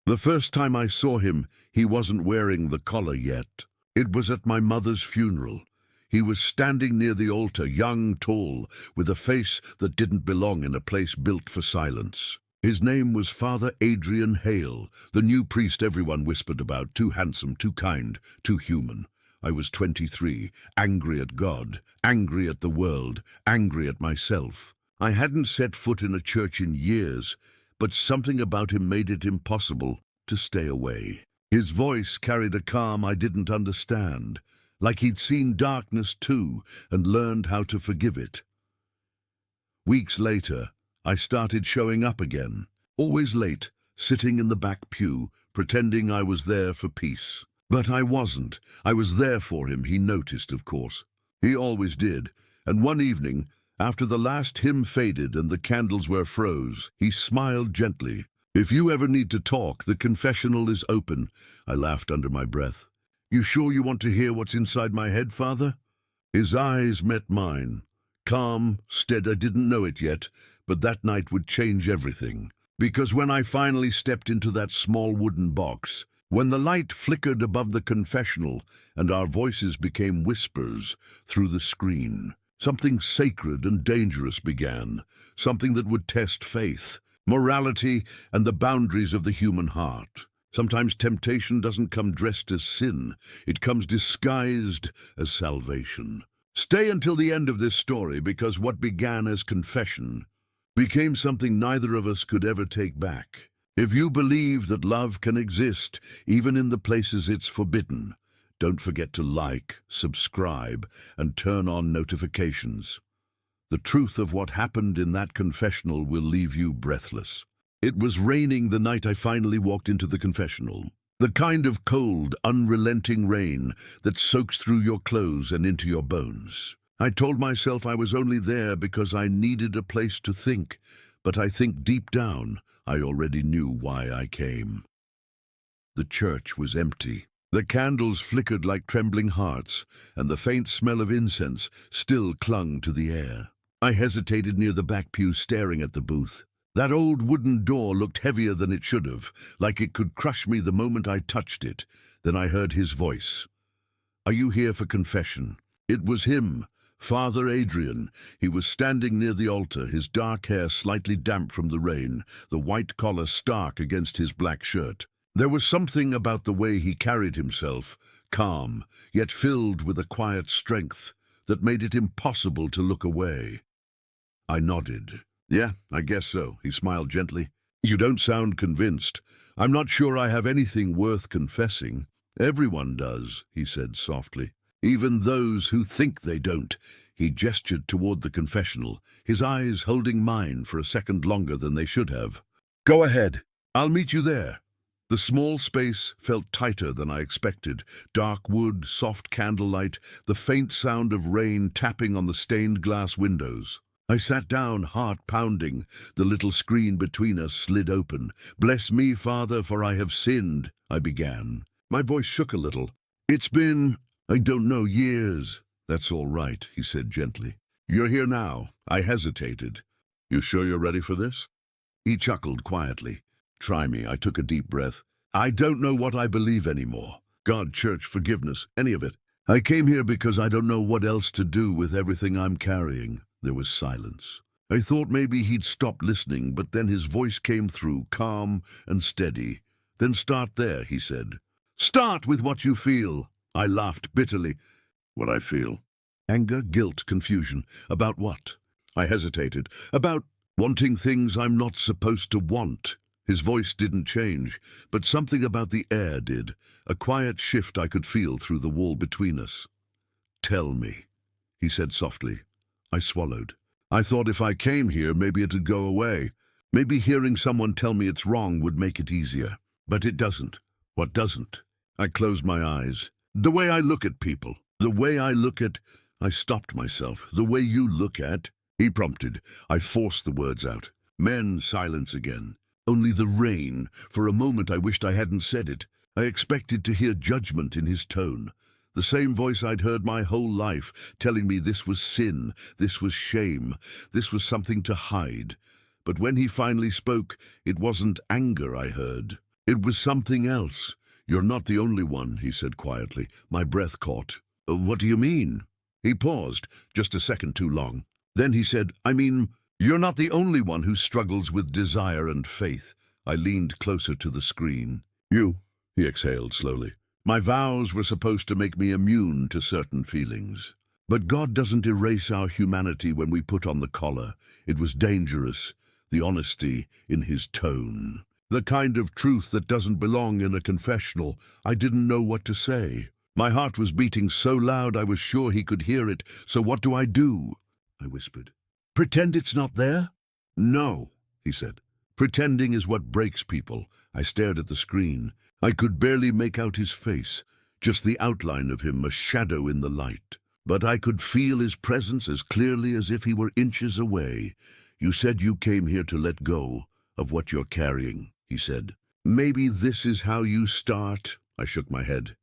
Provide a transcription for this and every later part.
The first time I saw him, he wasn't wearing the collar yet. It was at my mother's funeral. He was standing near the altar, young, tall, with a face that didn't belong in a place built for silence. His name was Father Adrian Hale, the new priest everyone whispered about, too handsome, too kind, too human. I was 23, angry at God, angry at the world, angry at myself. I hadn't set foot in a church in years, but something about him made it impossible to stay away. His voice carried a calm I didn't understand, like he'd seen darkness too and learned how to forgive it. Weeks later, I started showing up again, always late, sitting in the back pew, pretending I was there for peace. But I wasn't. I was there for him, he noticed, of course. He always did, and one evening, after the last hymn faded and the candles were froze, he smiled gently. "If you ever need to talk, the confessional is open," I laughed under my breath. "You sure you want to hear what's inside my head, Father?" His eyes met mine. Calm, steady, I didn't know it yet, but that night would change everything. Because when I finally stepped into that small wooden box, when the light flickered above the confessional and our voices became whispers through the screen, something sacred and dangerous began, something that would test faith, morality, and the boundaries of the human heart. Sometimes temptation doesn't come dressed as sin, it comes disguised as salvation. Stay until the end of this story, because what began as confession became something neither of us could ever take back. If you believe that love can exist even in the places it's forbidden, don't forget to like, subscribe, and turn on notifications. The truth of what happened in that confessional will leave you breathless. It was raining the night I finally walked into the confessional. The kind of cold, unrelenting rain that soaks through your clothes and into your bones. I told myself I was only there because I needed a place to think, but I think deep down I already knew why I came. The church was empty. The candles flickered like trembling hearts, and the faint smell of incense still clung to the air. I hesitated near the back pew, staring at the booth. That old wooden door looked heavier than it should have, like it could crush me the moment I touched it. Then I heard his voice. "Are you here for confession?" It was him, Father Adrian. He was standing near the altar, his dark hair slightly damp from the rain, the white collar stark against his black shirt. There was something about the way he carried himself, calm, yet filled with a quiet strength, that made it impossible to look away. I nodded. "Yeah, I guess so," he smiled gently. "You don't sound convinced. I'm not sure I have anything worth confessing." "Everyone does," he said softly. "Even those who think they don't." He gestured toward the confessional, his eyes holding mine for a second longer than they should have. "Go ahead. I'll meet you there." The small space felt tighter than I expected. Dark wood, soft candlelight, the faint sound of rain tapping on the stained glass windows. I sat down, heart pounding. The little screen between us slid open. "Bless me, Father, for I have sinned," I began. My voice shook a little. "It's been, I don't know, years." "That's all right," he said gently. "You're here now." I hesitated. "You sure you're ready for this?" He chuckled quietly. "Try me." I took a deep breath. "I don't know what I believe anymore. God, church, forgiveness, any of it. I came here because I don't know what else to do with everything I'm carrying." There was silence. I thought maybe he'd stopped listening, but then his voice came through, calm and steady. "Then start there," he said. "Start with what you feel." I laughed bitterly. "What I feel?" "Anger, guilt, confusion. About what?" I hesitated. "About wanting things I'm not supposed to want." His voice didn't change, but something about the air did, a quiet shift I could feel through the wall between us. "Tell me," he said softly. I swallowed. I thought if I came here, maybe it'd go away. Maybe hearing someone tell me it's wrong would make it easier. But it doesn't. What doesn't? I closed my eyes. "The way I look at people. The way I look at—" I stopped myself. "The way you look at—" He prompted. I forced the words out. Men, silence again. Only the rain. For a moment I wished I hadn't said it. I expected to hear judgment in his tone. The same voice I'd heard my whole life, telling me this was sin, this was shame, this was something to hide. But when he finally spoke, it wasn't anger I heard. It was something else. You're not the only one, he said quietly. My breath caught. What do you mean? He paused, just a second too long. Then he said, I mean, you're not the only one who struggles with desire and faith. I leaned closer to the screen. You, he exhaled slowly. My vows were supposed to make me immune to certain feelings. But God doesn't erase our humanity when we put on the collar. It was dangerous, the honesty in his tone. The kind of truth that doesn't belong in a confessional. I didn't know what to say. My heart was beating so loud I was sure he could hear it. So what do? I whispered. Pretend it's not there? No, he said. Pretending is what breaks people. I stared at the screen. I could barely make out his face, just the outline of him, a shadow in the light. But I could feel his presence as clearly as if he were inches away. You said you came here to let go of what you're carrying, he said. Maybe this is how you start. I shook my head.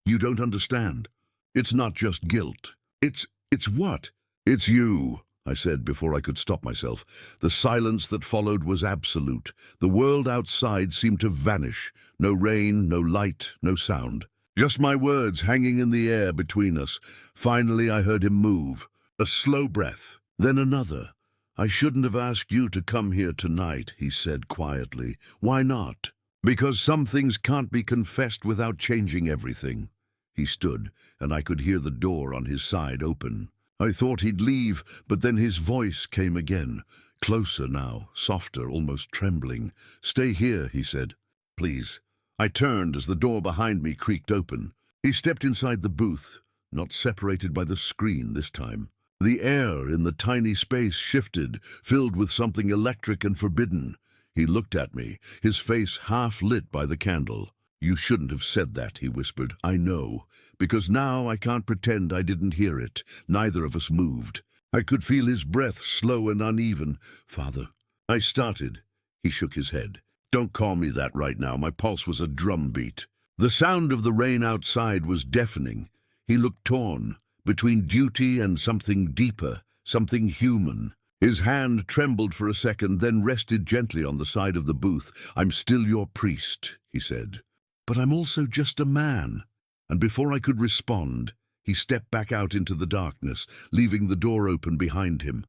You don't understand. It's not just guilt. It's what? It's you, I said before I could stop myself. The silence that followed was absolute. The world outside seemed to vanish. No rain, no light, no sound. Just my words hanging in the air between us. Finally, I heard him move. A slow breath, then another. I shouldn't have asked you to come here tonight, he said quietly. Why not? Because some things can't be confessed without changing everything. He stood, and I could hear the door on his side open. I thought he'd leave, but then his voice came again. Closer now, softer, almost trembling. Stay here, he said. Please. I turned as the door behind me creaked open. He stepped inside the booth, not separated by the screen this time. The air in the tiny space shifted, filled with something electric and forbidden. He looked at me, his face half lit by the candle. You shouldn't have said that, he whispered. I know, because now I can't pretend I didn't hear it. Neither of us moved. I could feel his breath slow and uneven. Father, I started. He shook his head. Don't call me that right now. My pulse was a drumbeat. The sound of the rain outside was deafening. He looked torn, between duty and something deeper, something human. His hand trembled for a second, then rested gently on the side of the booth. I'm still your priest, he said. But I'm also just a man. And before I could respond, he stepped back out into the darkness, leaving the door open behind him.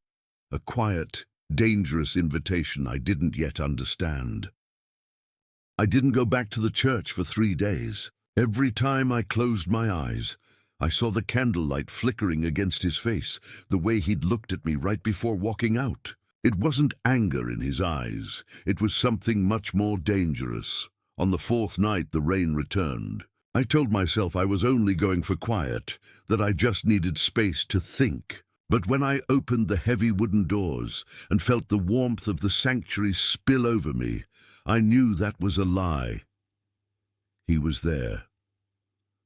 A quiet, dangerous invitation I didn't yet understand. I didn't go back to the church for 3 days. Every time I closed my eyes, I saw the candlelight flickering against his face, the way he'd looked at me right before walking out. It wasn't anger in his eyes. It was something much more dangerous. On the 4th night, the rain returned. I told myself I was only going for quiet, that I just needed space to think. But when I opened the heavy wooden doors and felt the warmth of the sanctuary spill over me, I knew that was a lie. He was there.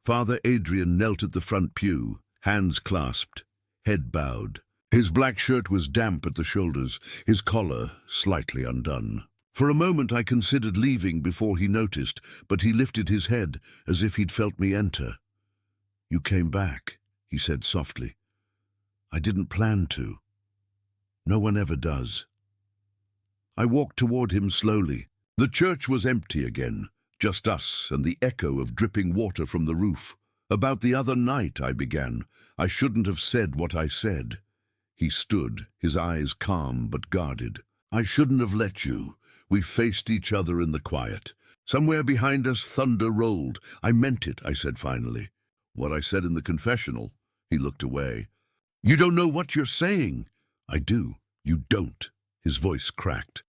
Father Adrian knelt at the front pew, hands clasped, head bowed. His black shirt was damp at the shoulders, his collar slightly undone. For a moment I considered leaving before he noticed, but he lifted his head as if he'd felt me enter. You came back, he said softly. I didn't plan to. No one ever does. I walked toward him slowly. The church was empty again, just us and the echo of dripping water from the roof. About the other night, I began. I shouldn't have said what I said. He stood, his eyes calm but guarded. I shouldn't have let you. We faced each other in the quiet. Somewhere behind us, thunder rolled. I meant it, I said finally. What I said in the confessional. He looked away. You don't know what you're saying. I do. You don't. His voice cracked.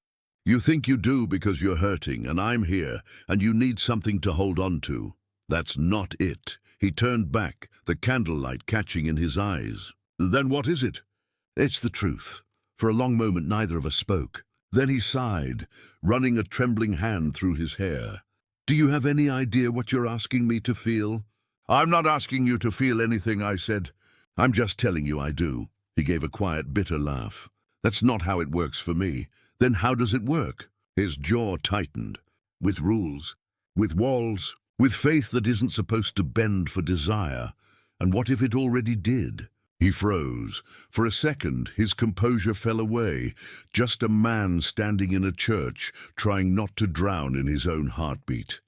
You think you do because you're hurting, and I'm here, and you need something to hold on to. That's not it. He turned back, the candlelight catching in his eyes. Then what is it? It's the truth. For a long moment, neither of us spoke. Then he sighed, running a trembling hand through his hair. Do you have any idea what you're asking me to feel? I'm not asking you to feel anything, I said. I'm just telling you I do. He gave a quiet, bitter laugh. That's not how it works for me. Then how does it work? His jaw tightened. With rules, with walls, with faith that isn't supposed to bend for desire. And what if it already did? He froze. For a second, his composure fell away. Just a man standing in a church, trying not to drown in his own heartbeat.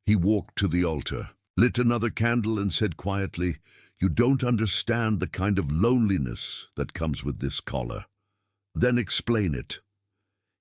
He walked to the altar, lit another candle and said quietly, "You don't understand the kind of loneliness that comes with this collar. Then explain it."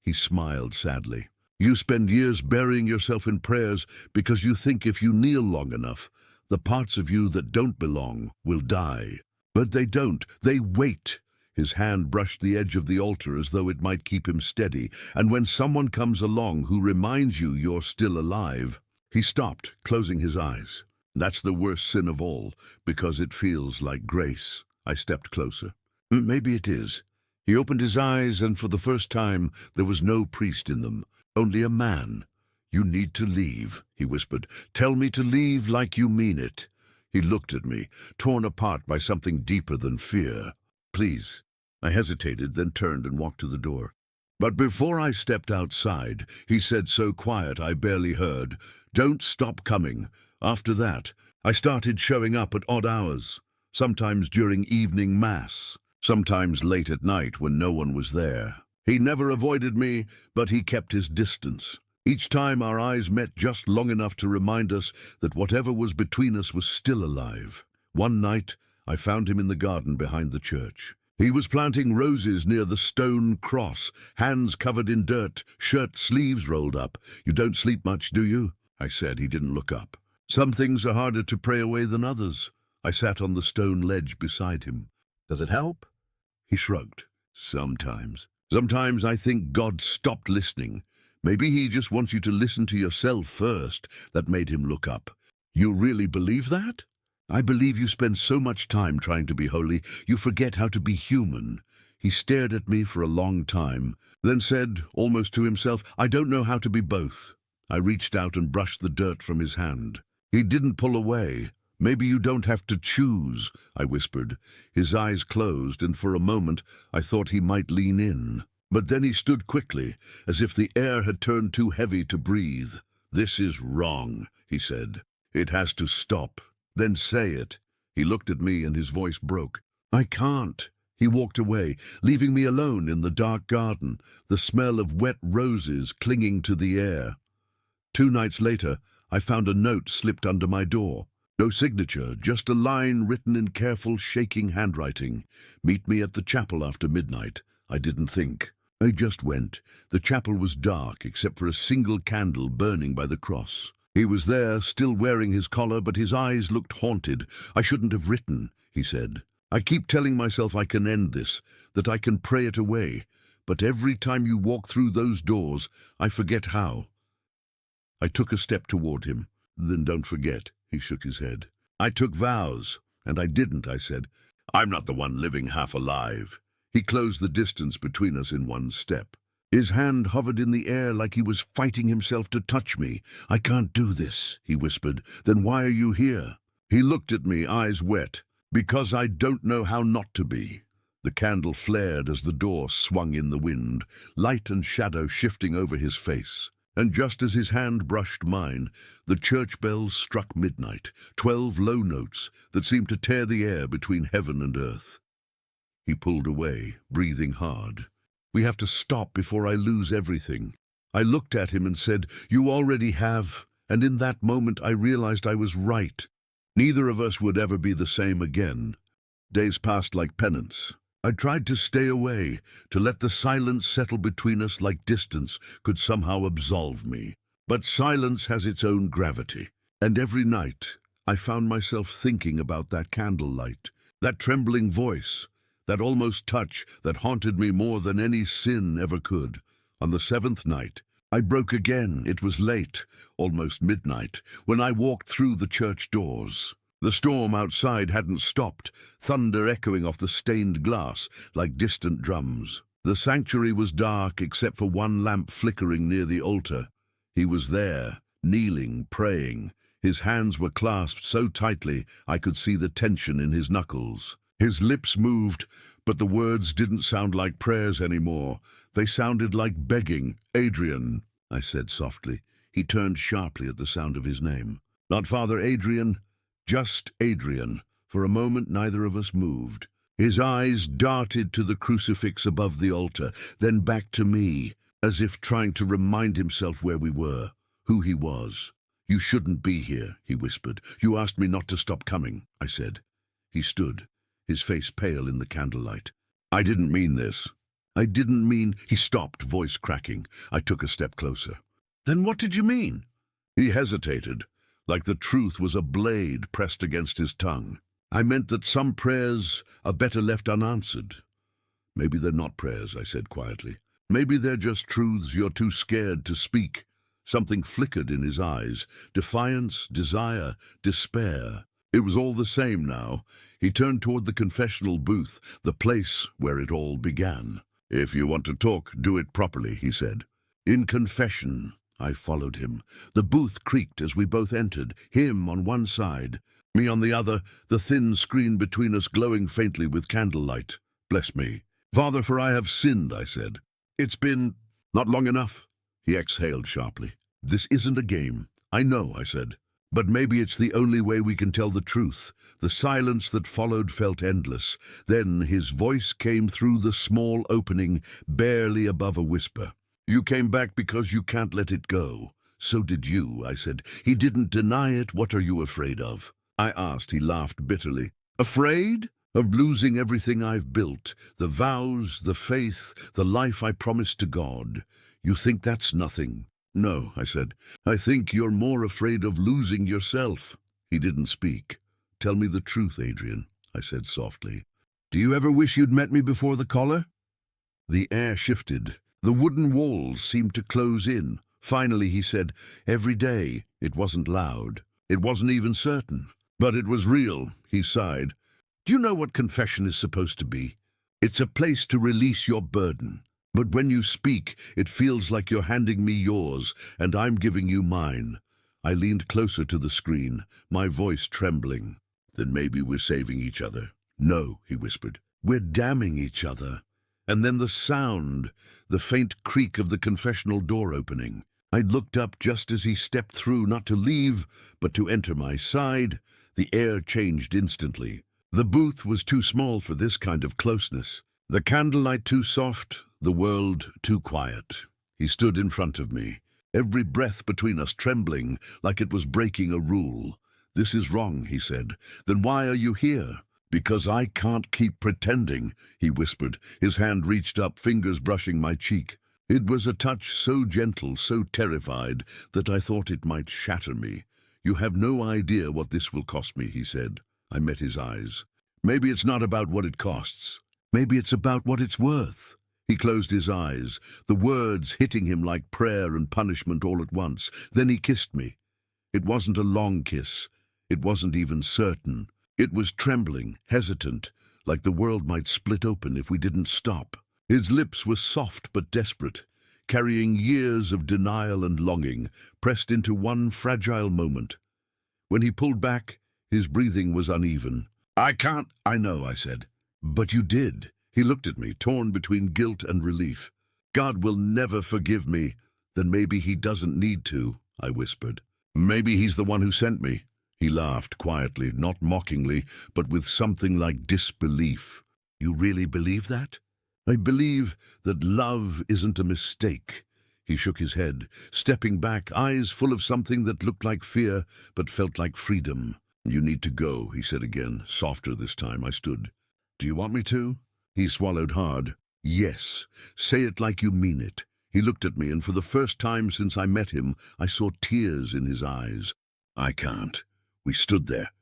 He smiled sadly. "You spend years burying yourself in prayers because you think if you kneel long enough, the parts of you that don't belong will die. But they don't. They wait." His hand brushed the edge of the altar as though it might keep him steady. "And when someone comes along who reminds you you're still alive..." He stopped, closing his eyes. "That's the worst sin of all, because it feels like grace." I stepped closer. "Maybe it is." He opened his eyes, and for the first time there was no priest in them, only a man. "You need to leave," he whispered. "Tell me to leave like you mean it." He looked at me, torn apart by something deeper than fear. "Please." I hesitated, then turned and walked to the door. But before I stepped outside, he said so quiet I barely heard, "Don't stop coming." After that, I started showing up at odd hours, sometimes during evening mass, sometimes late at night when no one was there. He never avoided me, but he kept his distance. Each time our eyes met just long enough to remind us that whatever was between us was still alive. One night, I found him in the garden behind the church. He was planting roses near the stone cross, hands covered in dirt, shirt sleeves rolled up. "You don't sleep much, do you?" I said. He didn't look up. "Some things are harder to pray away than others." I sat on the stone ledge beside him. "Does it help?" He shrugged. "Sometimes. Sometimes I think God stopped listening. Maybe he just wants you to listen to yourself first." That made him look up. "You really believe that?" "I believe you spend so much time trying to be holy, you forget how to be human." He stared at me for a long time, then said, almost to himself, "I don't know how to be both." I reached out and brushed the dirt from his hand. He didn't pull away. "Maybe you don't have to choose," I whispered. His eyes closed, and for a moment I thought he might lean in. But then he stood quickly, as if the air had turned too heavy to breathe. "This is wrong," he said. "It has to stop. Then say it." He looked at me and his voice broke. "I can't." He walked away, leaving me alone in the dark garden, the smell of wet roses clinging to the air. 2 nights later, I found a note slipped under my door. No signature, just a line written in careful, shaking handwriting. "Meet me at the chapel after midnight." I didn't think. I just went. The chapel was dark, except for a single candle burning by the cross. He was there, still wearing his collar, but his eyes looked haunted. "I shouldn't have written," he said. "I keep telling myself I can end this, that I can pray it away. But every time you walk through those doors, I forget how." I took a step toward him. "Then don't forget," he shook his head. "I took vows." "And I didn't," I said. "I'm not the one living half alive." He closed the distance between us in one step. His hand hovered in the air like he was fighting himself to touch me. "I can't do this," he whispered. "Then why are you here?" He looked at me, eyes wet. "Because I don't know how not to be." The candle flared as the door swung in the wind, light and shadow shifting over his face. And just as his hand brushed mine, the church bells struck midnight, 12 low notes that seemed to tear the air between heaven and earth. He pulled away, breathing hard. "We have to stop before I lose everything." I looked at him and said, "You already have." And in that moment I realized I was right. Neither of us would ever be the same again. Days passed like penance. I tried to stay away, to let the silence settle between us like distance could somehow absolve me. But silence has its own gravity. And every night I found myself thinking about that candlelight, that trembling voice, that almost touch that haunted me more than any sin ever could. On the 7th night, I broke again. It was late, almost midnight, when I walked through the church doors. The storm outside hadn't stopped, thunder echoing off the stained glass like distant drums. The sanctuary was dark except for one lamp flickering near the altar. He was there, kneeling, praying. His hands were clasped so tightly I could see the tension in his knuckles. His lips moved, but the words didn't sound like prayers anymore. They sounded like begging. "Adrian," I said softly. He turned sharply at the sound of his name. "Not Father Adrian, just Adrian. For a moment, neither of us moved. His eyes darted to the crucifix above the altar, then back to me, as if trying to remind himself where we were, who he was. "You shouldn't be here," he whispered. "You asked me not to stop coming," I said. He stood, his face pale in the candlelight. "I didn't mean this. I didn't mean—" He stopped, voice cracking. I took a step closer. "Then what did you mean?" He hesitated, like the truth was a blade pressed against his tongue. "I meant that some prayers are better left unanswered." "Maybe they're not prayers," I said quietly. "Maybe they're just truths you're too scared to speak." Something flickered in his eyes. Defiance, desire, despair. It was all the same now. He turned toward the confessional booth, the place where it all began. "If you want to talk, do it properly," he said. "In confession." I followed him. The booth creaked as we both entered, him on one side, me on the other, the thin screen between us glowing faintly with candlelight. "Bless me. Father, for I have sinned," I said. "It's been not long enough." He exhaled sharply. "This isn't a game." "I know," I said. "But maybe it's the only way we can tell the truth." The silence that followed felt endless. Then his voice came through the small opening, barely above a whisper. "You came back because you can't let it go." "So did you," I said. "He didn't deny it. What are you afraid of?" I asked. He laughed bitterly. "Afraid? Of losing everything I've built, the vows, the faith, the life I promised to God. You think that's nothing?" "No," I said. "I think you're more afraid of losing yourself." He didn't speak. "Tell me the truth, Adrian," I said softly. "Do you ever wish you'd met me before the collar?" The air shifted. The wooden walls seemed to close in. Finally he said, "Every day." It wasn't loud. It wasn't even certain. But it was real. He sighed. "Do you know what confession is supposed to be? It's a place to release your burden. But when you speak, it feels like you're handing me yours, and I'm giving you mine." I leaned closer to the screen, my voice trembling. "Then maybe we're saving each other." "No," he whispered. "We're damning each other." And then the sound, the faint creak of the confessional door opening. I looked up just as he stepped through, not to leave, but to enter my side. The air changed instantly. The booth was too small for this kind of closeness. The candlelight too soft, the world too quiet. He stood in front of me, every breath between us trembling, like it was breaking a rule. "This is wrong," he said. "Then why are you here?" "Because I can't keep pretending," he whispered. His hand reached up, fingers brushing my cheek. It was a touch so gentle, so terrified, that I thought it might shatter me. "You have no idea what this will cost me," he said. I met his eyes. "Maybe it's not about what it costs. Maybe it's about what it's worth." He closed his eyes, the words hitting him like prayer and punishment all at once. Then he kissed me. It wasn't a long kiss. It wasn't even certain. It was trembling, hesitant, like the world might split open if we didn't stop. His lips were soft but desperate, carrying years of denial and longing, pressed into one fragile moment. When he pulled back, his breathing was uneven. "I can't—" "I know," I said. "But you did." He looked at me, torn between guilt and relief. "God will never forgive me." "Then maybe he doesn't need to," I whispered. "Maybe he's the one who sent me." He laughed quietly, not mockingly, but with something like disbelief. "You really believe that?" "I believe that love isn't a mistake." He shook his head, stepping back, eyes full of something that looked like fear, but felt like freedom. "You need to go," he said again, softer this time. I stood. "Do you want me to?" He swallowed hard. "Yes. Say it like you mean it." He looked at me, and for the first time since I met him, I saw tears in his eyes. "I can't." We stood there.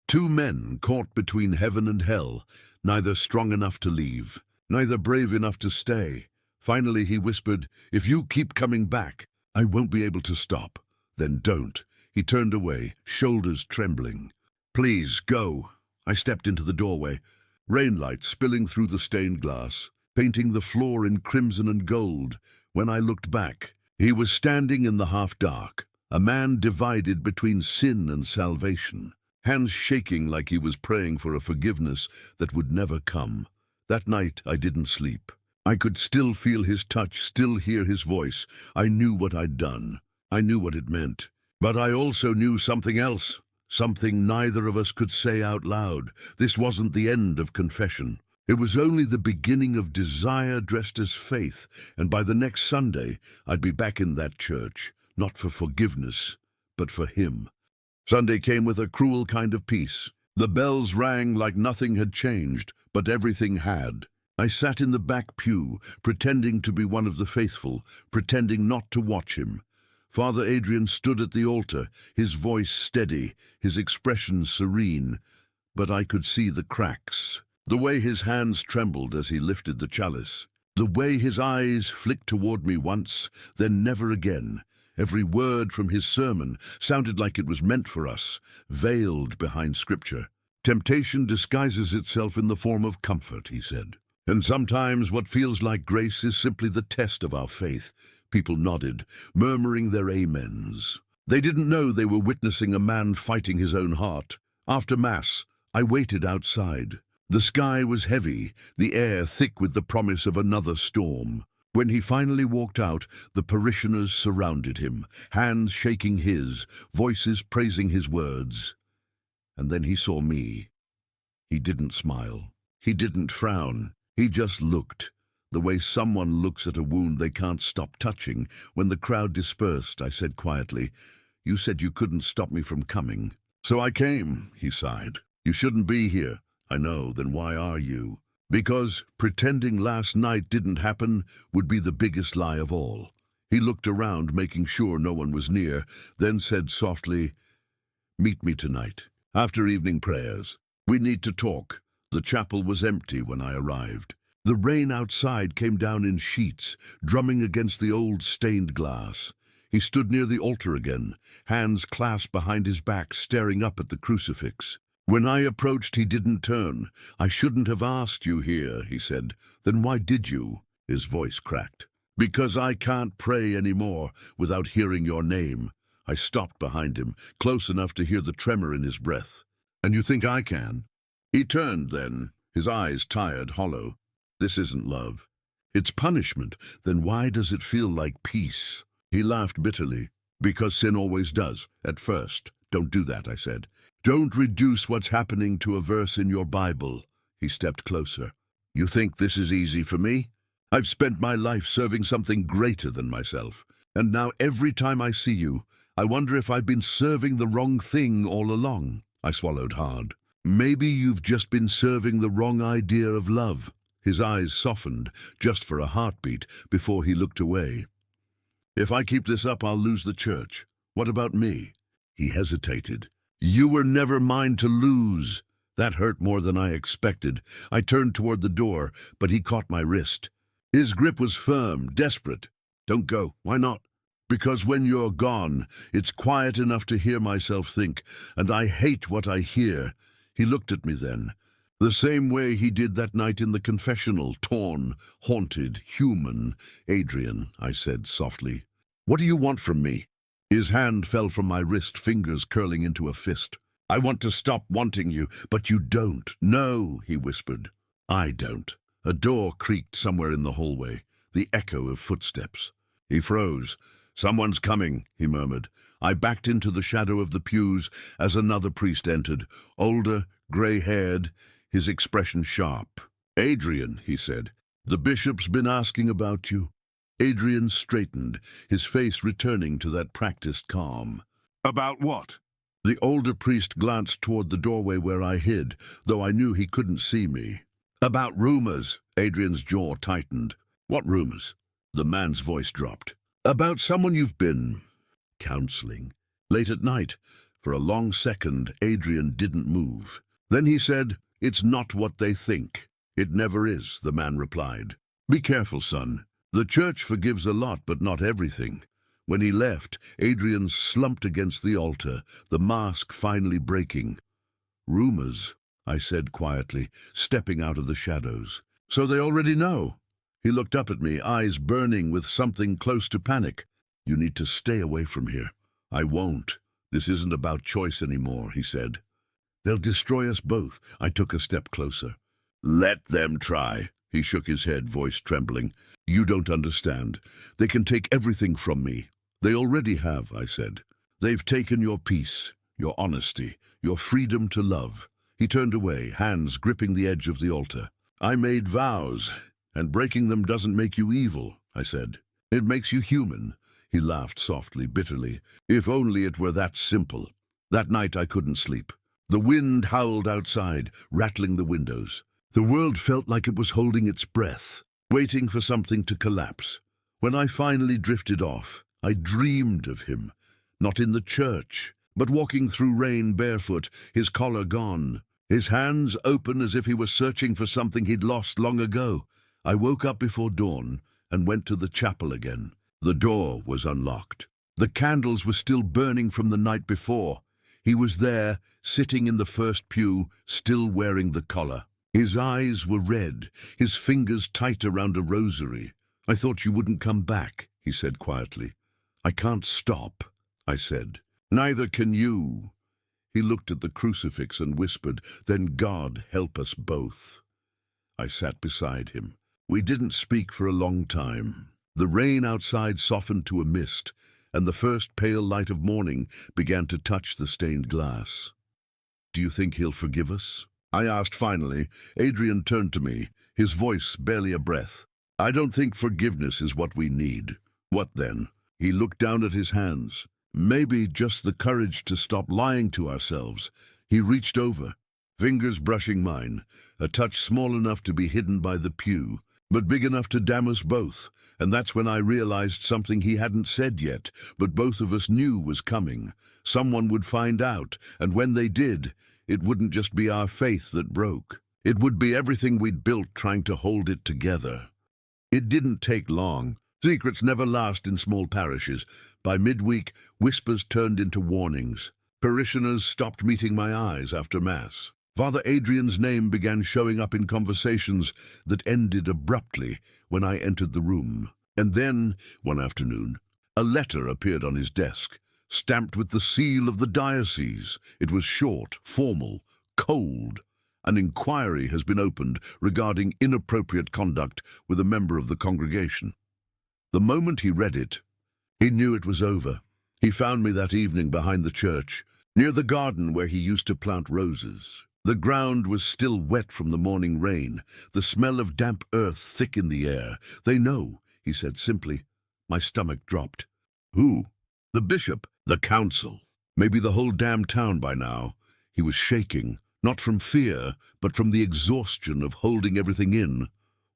Two men caught between heaven and hell, neither strong enough to leave, neither brave enough to stay. Finally he whispered, "If you keep coming back, I won't be able to stop." "Then don't." He turned away, shoulders trembling. "Please, go." I stepped into the doorway. Rainlight spilling through the stained glass, painting the floor in crimson and gold. When I looked back, he was standing in the half-dark, a man divided between sin and salvation, hands shaking like he was praying for a forgiveness that would never come. That night I didn't sleep. I could still feel his touch, still hear his voice. I knew what I'd done. I knew what it meant. But I also knew something else, something neither of us could say out loud. This wasn't the end of confession. It was only the beginning of desire dressed as faith, and by the next Sunday, I'd be back in that church, not for forgiveness, but for him. Sunday came with a cruel kind of peace. The bells rang like nothing had changed, but everything had. I sat in the back pew, pretending to be one of the faithful, pretending not to watch him. Father Adrian stood at the altar, his voice steady, his expression serene, but I could see the cracks. The way his hands trembled as he lifted the chalice. The way his eyes flicked toward me once, then never again. Every word from his sermon sounded like it was meant for us, veiled behind Scripture. Temptation disguises itself in the form of comfort, he said. And sometimes what feels like grace is simply the test of our faith. People nodded, murmuring their amens. They didn't know they were witnessing a man fighting his own heart. After Mass, I waited outside. The sky was heavy, the air thick with the promise of another storm. When he finally walked out, the parishioners surrounded him, hands shaking his, voices praising his words. And then he saw me. He didn't smile. He didn't frown. He just looked, the way someone looks at a wound they can't stop touching. When the crowd dispersed, I said quietly, "You said you couldn't stop me from coming." "So I came," he sighed. "You shouldn't be here." "I know, then why are you?" "Because pretending last night didn't happen would be the biggest lie of all." He looked around, making sure no one was near, then said softly, "Meet me tonight, after evening prayers. We need to talk." The chapel was empty when I arrived. The rain outside came down in sheets, drumming against the old stained glass. He stood near the altar again, hands clasped behind his back, staring up at the crucifix. When I approached, he didn't turn. "I shouldn't have asked you here," he said. "Then why did you?" His voice cracked. "Because I can't pray anymore without hearing your name." I stopped behind him, close enough to hear the tremor in his breath. "And you think I can?" He turned then, his eyes tired, hollow. "This isn't love. It's punishment. Then why does it feel like peace?" He laughed bitterly. "Because sin always does, at first. Don't do that," I said. "Don't reduce what's happening to a verse in your Bible." He stepped closer. "You think this is easy for me? I've spent my life serving something greater than myself. And now every time I see you, I wonder if I've been serving the wrong thing all along." I swallowed hard. "Maybe you've just been serving the wrong idea of love." His eyes softened, just for a heartbeat, before he looked away. "If I keep this up, I'll lose the church. What about me?" He hesitated. "You were never mine to lose." That hurt more than I expected. I turned toward the door, but he caught my wrist. His grip was firm, desperate. "Don't go." "Why not?" "Because when you're gone, it's quiet enough to hear myself think, and I hate what I hear." He looked at me then, the same way he did that night in the confessional, torn, haunted, human. "Adrian," I said softly, "what do you want from me?" His hand fell from my wrist, fingers curling into a fist. "I want to stop wanting you, but you don't." "No," he whispered. "I don't." A door creaked somewhere in the hallway, the echo of footsteps. He froze. "Someone's coming," he murmured. I backed into the shadow of the pews as another priest entered, older, gray-haired, his expression sharp. "Adrian," he said, "the bishop's been asking about you." Adrian straightened, his face returning to that practiced calm. "About what?" The older priest glanced toward the doorway where I hid, though I knew he couldn't see me. "About rumors." Adrian's jaw tightened. "What rumors?" The man's voice dropped. "About someone you've been counseling." Late at night, for a long second, Adrian didn't move. Then he said, "It's not what they think." "It never is," the man replied. "Be careful, son. The church forgives a lot, but not everything." When he left, Adrian slumped against the altar, the mask finally breaking. "Rumors," I said quietly, stepping out of the shadows. "So they already know?" He looked up at me, eyes burning with something close to panic. "You need to stay away from here." "I won't. This isn't about choice anymore," he said. "They'll destroy us both." I took a step closer. "Let them try." He shook his head, voice trembling. "You don't understand. They can take everything from me." "They already have," I said. "They've taken your peace, your honesty, your freedom to love." He turned away, hands gripping the edge of the altar. "I made vows, and breaking them doesn't make you evil," I said. "It makes you human." He laughed softly, bitterly. "If only it were that simple." That night I couldn't sleep. The wind howled outside, rattling the windows. The world felt like it was holding its breath, waiting for something to collapse. When I finally drifted off, I dreamed of him, not in the church, but walking through rain barefoot, his collar gone, his hands open as if he were searching for something he'd lost long ago. I woke up before dawn and went to the chapel again. The door was unlocked. The candles were still burning from the night before. He was there, sitting in the first pew, still wearing the collar. His eyes were red, his fingers tight around a rosary. "I thought you wouldn't come back," he said quietly. "I can't stop," I said. "Neither can you." He looked at the crucifix and whispered, "Then God help us both." I sat beside him. We didn't speak for a long time. The rain outside softened to a mist, and the first pale light of morning began to touch the stained glass. "Do you think he'll forgive us?" I asked finally. Adrian turned to me, his voice barely a breath. "I don't think forgiveness is what we need." "What then?" He looked down at his hands. "Maybe just the courage to stop lying to ourselves." He reached over, fingers brushing mine, a touch small enough to be hidden by the pew, but big enough to damn us both. And that's when I realized something he hadn't said yet, but both of us knew was coming. Someone would find out, and when they did, it wouldn't just be our faith that broke. It would be everything we'd built trying to hold it together. It didn't take long. Secrets never last in small parishes. By midweek, whispers turned into warnings. Parishioners stopped meeting my eyes after Mass. Father Adrian's name began showing up in conversations that ended abruptly when I entered the room. And then, one afternoon, a letter appeared on his desk, stamped with the seal of the diocese. It was short, formal, cold. "An inquiry has been opened regarding inappropriate conduct with a member of the congregation." The moment he read it, he knew it was over. He found me that evening behind the church, near the garden where he used to plant roses. The ground was still wet from the morning rain, the smell of damp earth thick in the air. "They know," he said simply. My stomach dropped. "Who?" "The bishop, the council. Maybe the whole damn town by now." He was shaking, not from fear, but from the exhaustion of holding everything in.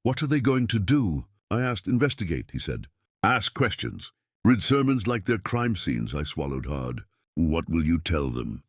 "What are they going to do?" I asked. "Investigate," he said. "Ask questions. Read sermons like they're crime scenes." I swallowed hard. "What will you tell them?"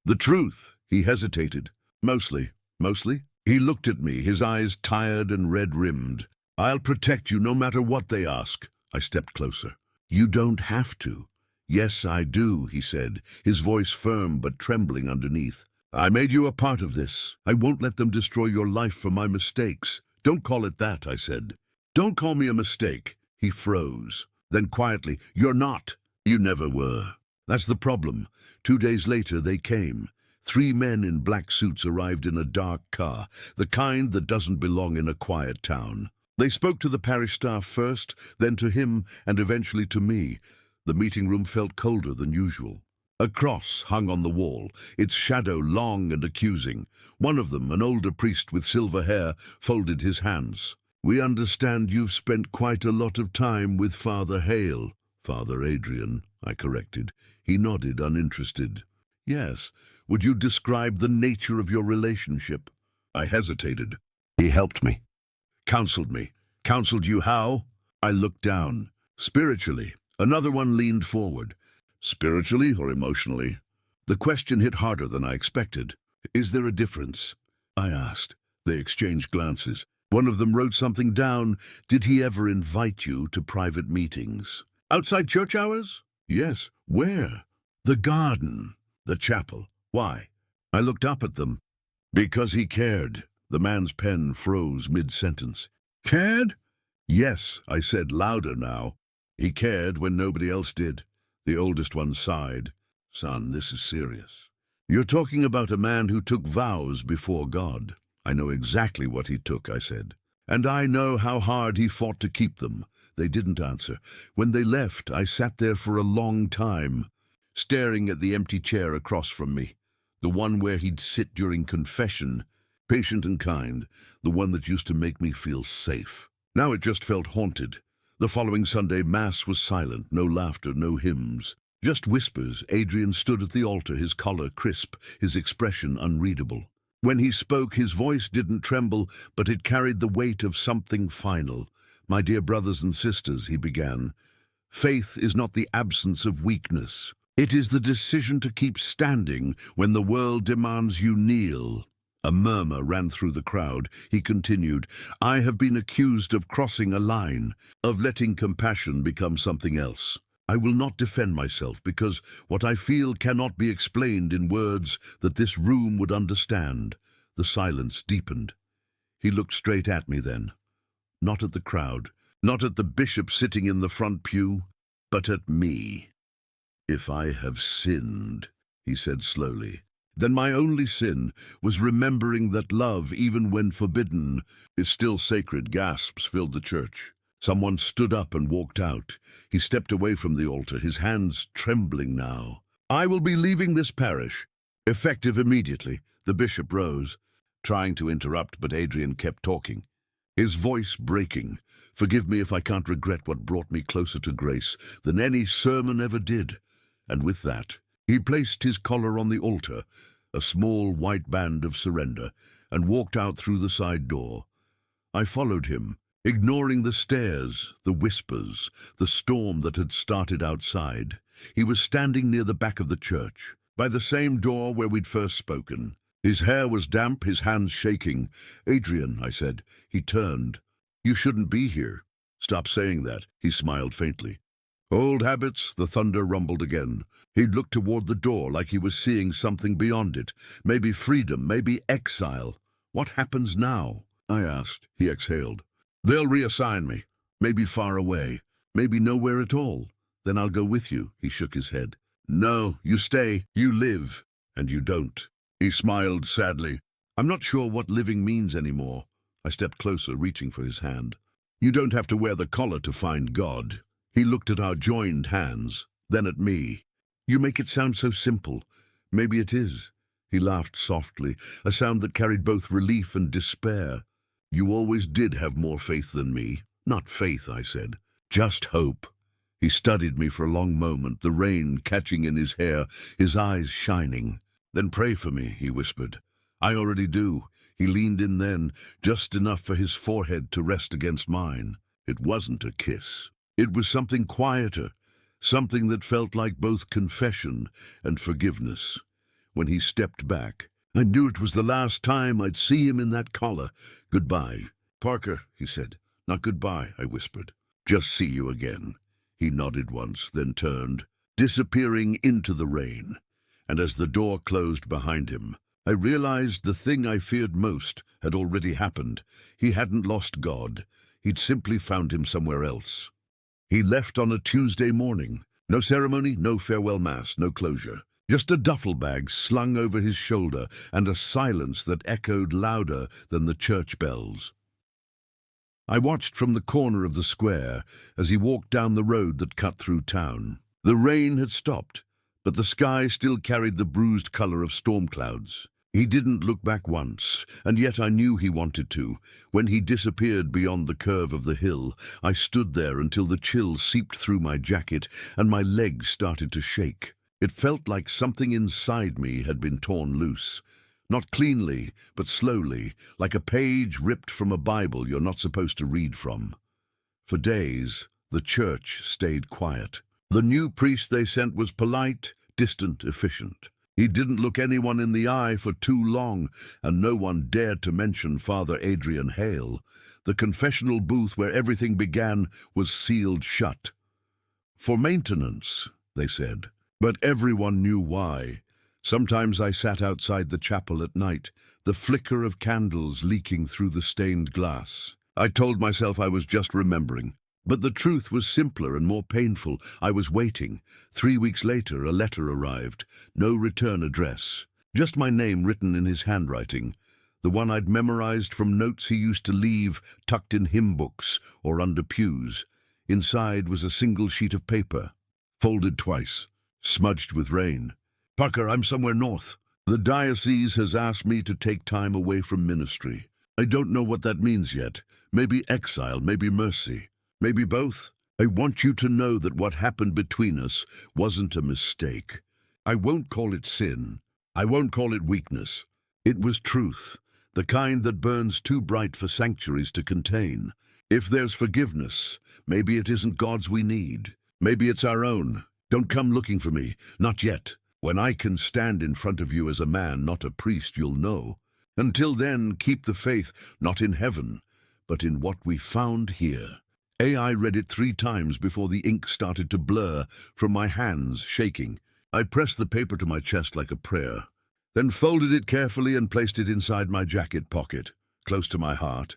"The truth." He hesitated. Mostly." "Mostly?" He looked at me, his eyes tired and red-rimmed. "I'll protect you no matter what they ask." I stepped closer. "You don't have to." "Yes, I do," he said, his voice firm but trembling underneath. "I made you a part of this. I won't let them destroy your life for my mistakes." "Don't call it that," I said. "Don't call me a mistake." He froze. Then quietly, "You're not. You never were." That's the problem. 2 days later they came. 3 men in black suits arrived in a dark car, the kind that doesn't belong in a quiet town. They spoke to the parish staff first, then to him, and eventually to me. The meeting room felt colder than usual. A cross hung on the wall, its shadow long and accusing. One of them, an older priest with silver hair, folded his hands. "We understand you've spent quite a lot of time with Father Hale." "Father Adrian," I corrected. He nodded, uninterested. "Yes. Would you describe the nature of your relationship?" I hesitated. "He helped me. Counseled me." "Counseled you how?" I looked down. "Spiritually." Another one leaned forward. "Spiritually or emotionally?" The question hit harder than I expected. "Is there a difference?" I asked. They exchanged glances. One of them wrote something down. "Did he ever invite you to private meetings?" "Outside church hours?" "Yes." "Where?" "The garden." "The chapel." "Why?" I looked up at them. "Because he cared." The man's pen froze mid-sentence. "Cared?" "Yes," I said, louder now. "He cared when nobody else did." The oldest one sighed. "Son, this is serious. You're talking about a man who took vows before God." "I know exactly what he took," I said. "And I know how hard he fought to keep them." They didn't answer. When they left, I sat there for a long time. staring at the empty chair across from me, the one where he'd sit during confession, patient and kind, the one that used to make me feel safe. Now it just felt haunted. The following Sunday, Mass was silent, no laughter, no hymns. Just whispers. Adrian stood at the altar, his collar crisp, his expression unreadable. When he spoke, his voice didn't tremble, but it carried the weight of something final. "My dear brothers and sisters," he began, "faith is not the absence of weakness. It is the decision to keep standing when the world demands you kneel." A murmur ran through the crowd. He continued, "I have been accused of crossing a line, of letting compassion become something else. I will not defend myself because what I feel cannot be explained in words that this room would understand." The silence deepened. He looked straight at me then, not at the crowd, not at the bishop sitting in the front pew, but at me. "If I have sinned," he said slowly, "then my only sin was remembering that love, even when forbidden, is still sacred." Gasps filled the church. Someone stood up and walked out. He stepped away from the altar, his hands trembling now. "I will be leaving this parish, effective immediately." The bishop rose, trying to interrupt, but Adrian kept talking, his voice breaking. "Forgive me if I can't regret what brought me closer to grace than any sermon ever did." And with that, he placed his collar on the altar, a small white band of surrender, and walked out through the side door. I followed him, ignoring the stares, the whispers, the storm that had started outside. He was standing near the back of the church, by the same door where we'd first spoken. His hair was damp, his hands shaking. "Adrian," I said. He turned. "You shouldn't be here." "Stop saying that," he smiled faintly. "Old habits," the thunder rumbled again. He'd looked toward the door like he was seeing something beyond it. Maybe freedom, maybe exile. "What happens now?" I asked. He exhaled. "They'll reassign me. Maybe far away. Maybe nowhere at all. Then I'll go with you." He shook his head. "No, you stay. You live. And you don't." He smiled sadly. "I'm not sure what living means anymore." I stepped closer, reaching for his hand. "You don't have to wear the collar to find God." He looked at our joined hands, then at me. "You make it sound so simple." "Maybe it is." He laughed softly, a sound that carried both relief and despair. "You always did have more faith than me." "Not faith," I said. "Just hope." He studied me for a long moment, the rain catching in his hair, his eyes shining. "Then pray for me," he whispered. "I already do." He leaned in then, just enough for his forehead to rest against mine. It wasn't a kiss. It was something quieter, something that felt like both confession and forgiveness. When he stepped back, I knew it was the last time I'd see him in that collar. "Goodbye." "Parker," he said. "Not goodbye," I whispered. "Just see you again." He nodded once, then turned, disappearing into the rain. And as the door closed behind him, I realized the thing I feared most had already happened. He hadn't lost God. He'd simply found him somewhere else. He left on a Tuesday morning. No ceremony, no farewell mass, no closure. Just a duffel bag slung over his shoulder and a silence that echoed louder than the church bells. I watched from the corner of the square as he walked down the road that cut through town. The rain had stopped, but the sky still carried the bruised color of storm clouds. He didn't look back once, and yet I knew he wanted to. When he disappeared beyond the curve of the hill, I stood there until the chill seeped through my jacket and my legs started to shake. It felt like something inside me had been torn loose. Not cleanly, but slowly, like a page ripped from a Bible you're not supposed to read from. For days, the church stayed quiet. The new priest they sent was polite, distant, efficient. He didn't look anyone in the eye for too long, and no one dared to mention Father Adrian Hale. The confessional booth where everything began was sealed shut. For maintenance, they said, but everyone knew why. Sometimes I sat outside the chapel at night, the flicker of candles leaking through the stained glass. I told myself I was just remembering. But the truth was simpler and more painful. I was waiting. 3 weeks later, a letter arrived. No return address. Just my name written in his handwriting. The one I'd memorized from notes he used to leave tucked in hymn books or under pews. Inside was a single sheet of paper, folded twice. smudged with rain. Parker, I'm somewhere north. The diocese has asked me to take time away from ministry. I don't know what that means yet. Maybe exile, maybe mercy, maybe both. I want you to know that what happened between us wasn't a mistake. I won't call it sin. I won't call it weakness. It was truth, the kind that burns too bright for sanctuaries to contain. If there's forgiveness, maybe it isn't God's we need. Maybe it's our own. Don't come looking for me, not yet. When I can stand in front of you as a man, not a priest, you'll know. Until then, keep the faith, not in heaven, but in what we found here. I read it 3 times before the ink started to blur from my hands shaking. I pressed the paper to my chest like a prayer, then folded it carefully and placed it inside my jacket pocket, close to my heart,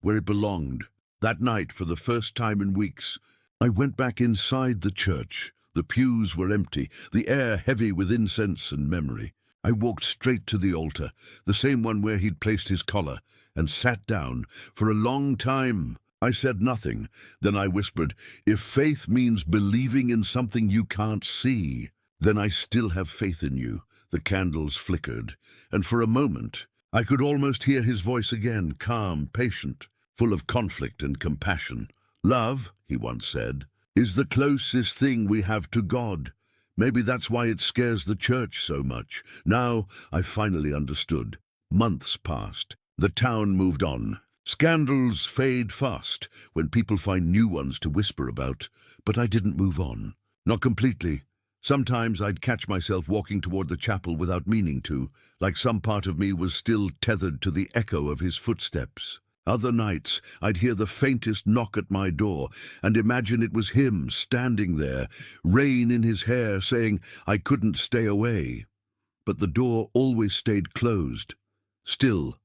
where it belonged. That night, for the first time in weeks, I went back inside the church. The pews were empty, the air heavy with incense and memory. I walked straight to the altar, the same one where he'd placed his collar, and sat down. For a long time, I said nothing. Then I whispered, if faith means believing in something you can't see, then I still have faith in you. The candles flickered, and for a moment, I could almost hear his voice again, calm, patient, full of conflict and compassion. Love, he once said, is the closest thing we have to God. Maybe that's why it scares the church so much. Now I finally understood. Months passed. The town moved on. Scandals fade fast when people find new ones to whisper about. But I didn't move on. Not completely. Sometimes I'd catch myself walking toward the chapel without meaning to, like some part of me was still tethered to the echo of his footsteps. Other nights, I'd hear the faintest knock at my door and imagine it was him standing there, rain in his hair, saying I couldn't stay away. But the door always stayed closed. Still,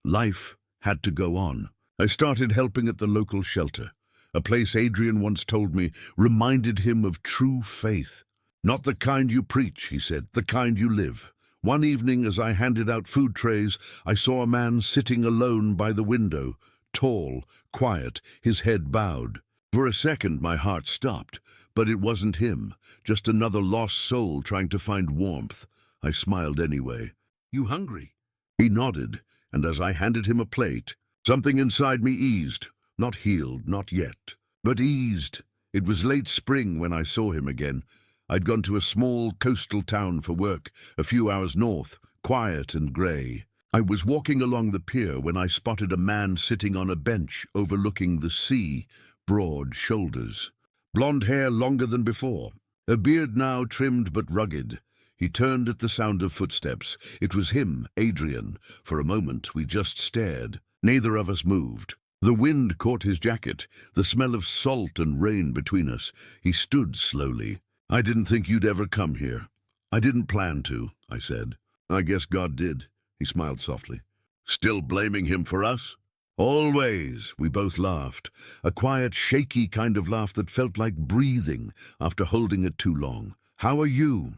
life had to go on. I started helping at the local shelter, a place Adrian once told me reminded him of true faith. Not the kind you preach, he said, the kind you live. One evening, as I handed out food trays, I saw a man sitting alone by the window, tall, quiet, his head bowed. For a second, my heart stopped, but it wasn't him, just another lost soul trying to find warmth. I smiled anyway. You hungry? He nodded, and as I handed him a plate, something inside me eased. Not healed, not yet, but eased. It was late spring when I saw him again. I'd gone to a small coastal town for work, a few hours north, quiet and grey. I was walking along the pier when I spotted a man sitting on a bench overlooking the sea, broad shoulders. Blonde hair longer than before, a beard now trimmed but rugged. He turned at the sound of footsteps. It was him, Adrian. For a moment we just stared. Neither of us moved. The wind caught his jacket, the smell of salt and rain between us. He stood slowly. I didn't think you'd ever come here. I didn't plan to, I said. I guess God did. He smiled softly. Still blaming him for us? Always, we both laughed. A quiet, shaky kind of laugh that felt like breathing after holding it too long. How are you?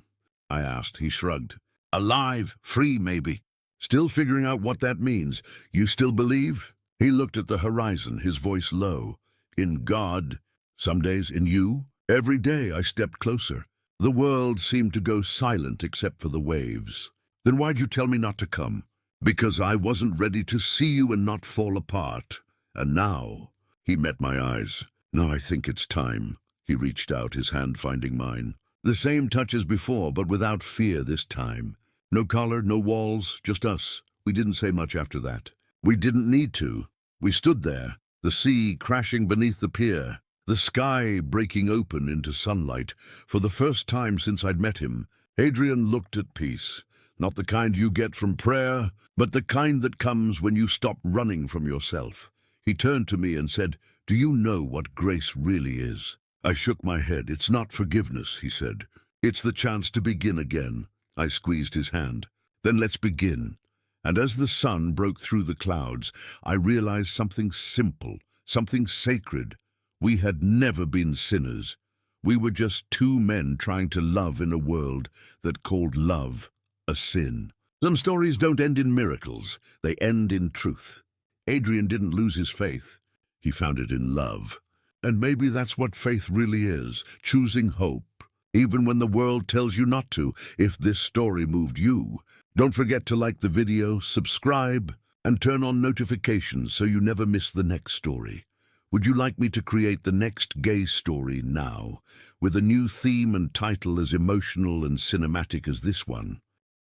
I asked. He shrugged. Alive, free maybe. Still figuring out what that means. You still believe? He looked at the horizon, his voice low. In God? Some days in you? Every day I stepped closer. The world seemed to go silent except for the waves. Then why'd you tell me not to come? Because I wasn't ready to see you and not fall apart. And now, he met my eyes. Now I think it's time. He reached out, his hand finding mine. The same touch as before, but without fear this time. No collar, no walls, just us. We didn't say much after that. We didn't need to. We stood there, the sea crashing beneath the pier. The sky breaking open into sunlight. For the first time since I'd met him, Adrian looked at peace. Not the kind you get from prayer, but the kind that comes when you stop running from yourself. He turned to me and said, do you know what grace really is? I shook my head. It's not forgiveness, he said. It's the chance to begin again. I squeezed his hand. Then let's begin. And as the sun broke through the clouds, I realized something simple, something sacred. We had never been sinners. We were just 2 men trying to love in a world that called love a sin. Some stories don't end in miracles. They end in truth. Adrian didn't lose his faith. He found it in love. And maybe that's what faith really is, choosing hope, even when the world tells you not to. If this story moved you, don't forget to like the video, subscribe, and turn on notifications so you never miss the next story. Would you like me to create the next gay story now, with a new theme and title as emotional and cinematic as this one?